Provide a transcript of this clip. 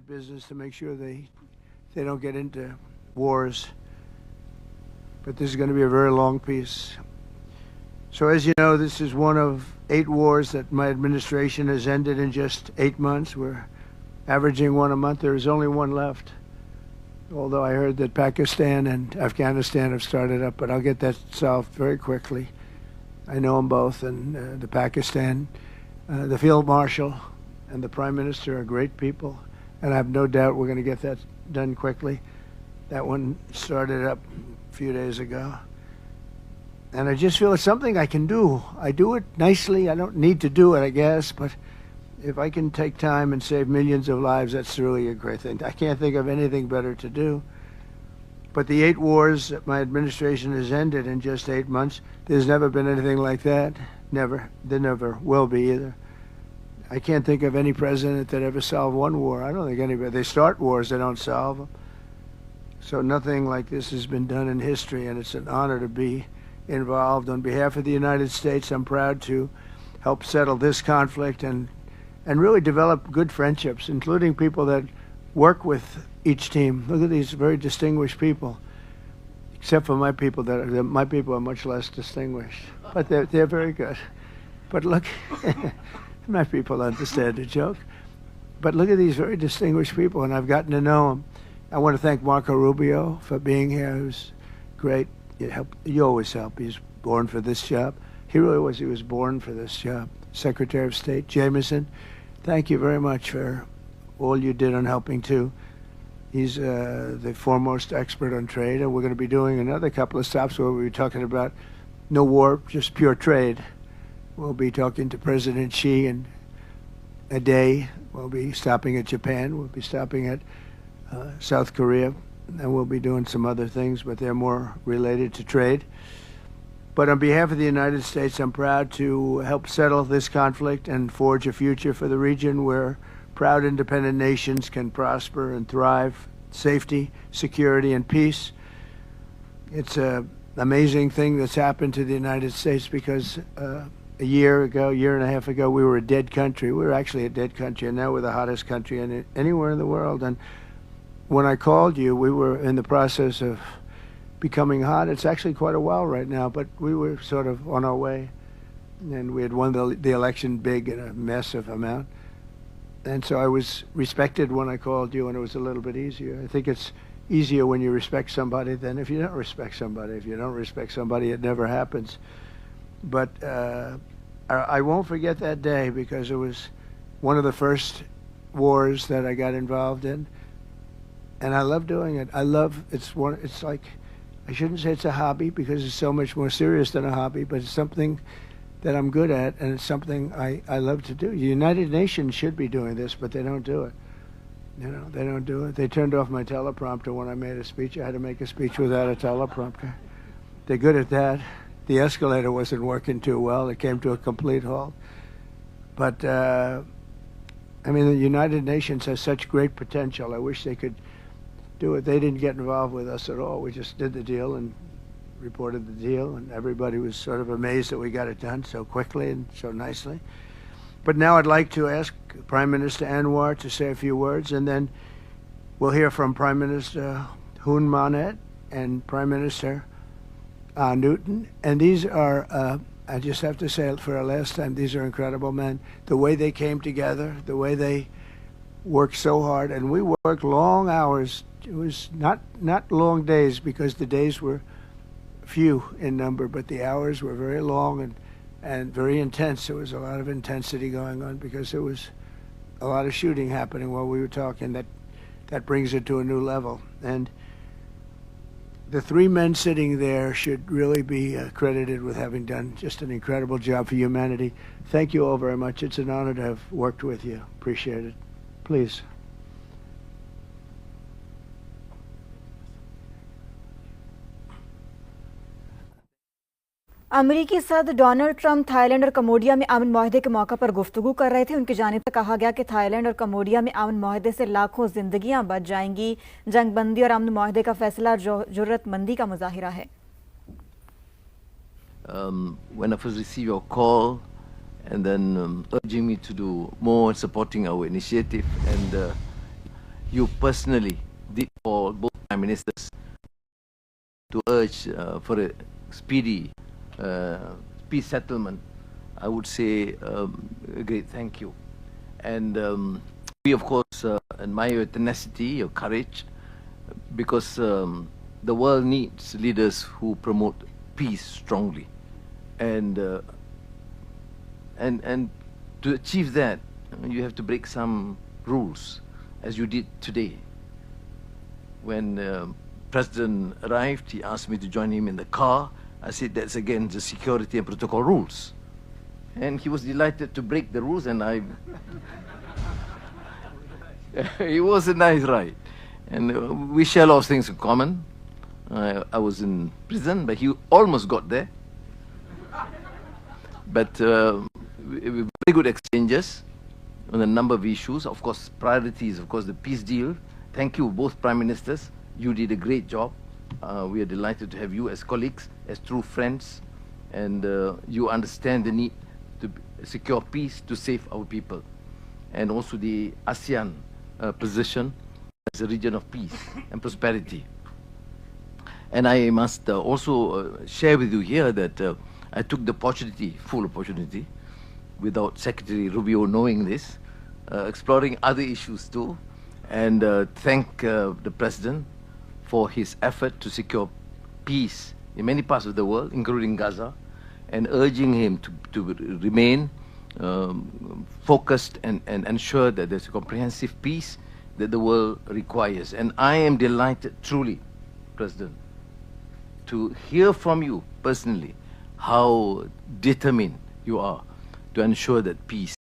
that business to make sure they don't get into wars. But this is going to be a very long peace. So as you know, this is one of 8 wars that my administration has ended in just 8 months. We're averaging one a month. There is only one left. Although I heard that Pakistan and Afghanistan have started up, but I'll get that solved very quickly. I know them both, and the Pakistan, the Field Marshal and the Prime Minister are great people, and I have no doubt we're going to get that done quickly. That one started up a few days ago. And I just feel it's something I can do. I do it nicely. I don't need to do it, I guess, but if I can take time and save millions of lives, that's really a great thing. I can't think of anything better to do. But the 8 wars that my administration has ended in just 8 months, there's never been anything like that. Never. There never will be either. I can't think of any president that ever solved one war. I don't think anybody. They start wars, they don't solve them. So nothing like this has been done in history, and it's an honor to be involved. On behalf of the United States, I'm proud to help settle this conflict and really develop good friendships, including people that work with each team. Look at these very distinguished people, except for my people. My people are much less distinguished, but they're very good. But look, my people understand the joke. But look at these very distinguished people, and I've gotten to know them. I want to thank Marco Rubio for being here, who's great. You always help. He's born for this job. He really was. He was born for this job. Secretary of State Jameson, thank you very much for all you did on helping too. He's the foremost expert on trade, and we're going to be doing another couple of stops where we'll be talking about no war, just pure trade. We'll be talking to President Xi in a day. We'll be stopping at Japan. We'll be stopping at South Korea, and we'll be doing some other things, but they're more related to trade. But on behalf of the United States, I'm proud to help settle this conflict and forge a future for the region where proud independent nations can prosper and thrive, safety, security, and peace. It's an amazing thing that's happened to the United States because a year and a half ago, we were a dead country. We were actually a dead country, and now we're the hottest country anywhere in the world. And when I called you, we were in the process of becoming hot. It's actually quite a while right now, but we were sort of on our way. And we had won the election big in a massive amount. And so I was respected when I called you, and it was a little bit easier. I think it's easier when you respect somebody than if you don't respect somebody. If you don't respect somebody, it never happens. But I won't forget that day because it was one of the first wars that I got involved in. And I love doing it. It's like, I shouldn't say it's a hobby because it's so much more serious than a hobby, but it's something that I'm good at, and it's something I love to do. The United Nations should be doing this, but they don't do it. You know, they don't do it. They turned off my teleprompter when I made a speech. I had to make a speech without a teleprompter. They're good at that. The escalator wasn't working too well. It came to a complete halt. But, I mean, the United Nations has such great potential. I wish they could do it. They didn't get involved with us at all. We just did the deal and reported the deal, and everybody was sort of amazed that we got it done so quickly and so nicely. But now I'd like to ask Prime Minister Anwar to say a few words, and then we'll hear from Prime Minister Hun Manet and Prime Minister Newton. And these are, I just have to say it for our last time, these are incredible men. The way they came together, the way they worked so hard, and we worked long hours. It was not long days because the days were few in number, but the hours were very long and very intense. There was a lot of intensity going on because there was a lot of shooting happening while we were talking. That brings it to a new level. And the 3 men sitting there should really be credited with having done just an incredible job for humanity. Thank you all very much. It's an honor to have worked with you. Appreciate it. Please. अमेरिकी सदर Donald Trump Thailand और Cambodia में अमन माहदे के मौके पर गुफ्तगू कर रहे थे। उनकी जानिब से कहा गया कि थाईलैंड और कम्बोडिया में अमन माहदे से लाखों जिंदगियां बच जाएंगी। जंगबंदी और अमन माहदे का फैसला जरूरतमंदी का मुजाहिरा है। When I first received your call and then urging me to do more and supporting our initiative, and you personally did for both Prime Ministers to urge for a speedy peace settlement, I would say a great thank you. And we, of course, admire your tenacity, your courage, because the world needs leaders who promote peace strongly. And to achieve that, you have to break some rules, as you did today. When President arrived, he asked me to join him in the car. I said that's against the security and protocol rules. And he was delighted to break the rules, and it was a nice ride. And we share a lot of things in common. I was in prison, but he almost got there. But very good exchanges on a number of issues. Of course, priorities, of course, the peace deal. Thank you, both Prime Ministers. You did a great job. We are delighted to have you as colleagues, as true friends, and you understand the need to secure peace, to save our people, and also the ASEAN position as a region of peace and prosperity. And I must also share with you here that I took the opportunity, full opportunity, without Secretary Rubio knowing this, exploring other issues too, and thank the President for his effort to secure peace in many parts of the world, including Gaza, and urging him to remain focused and ensure that there's a comprehensive peace that the world requires. And I am delighted, truly, President, to hear from you personally how determined you are to ensure that peace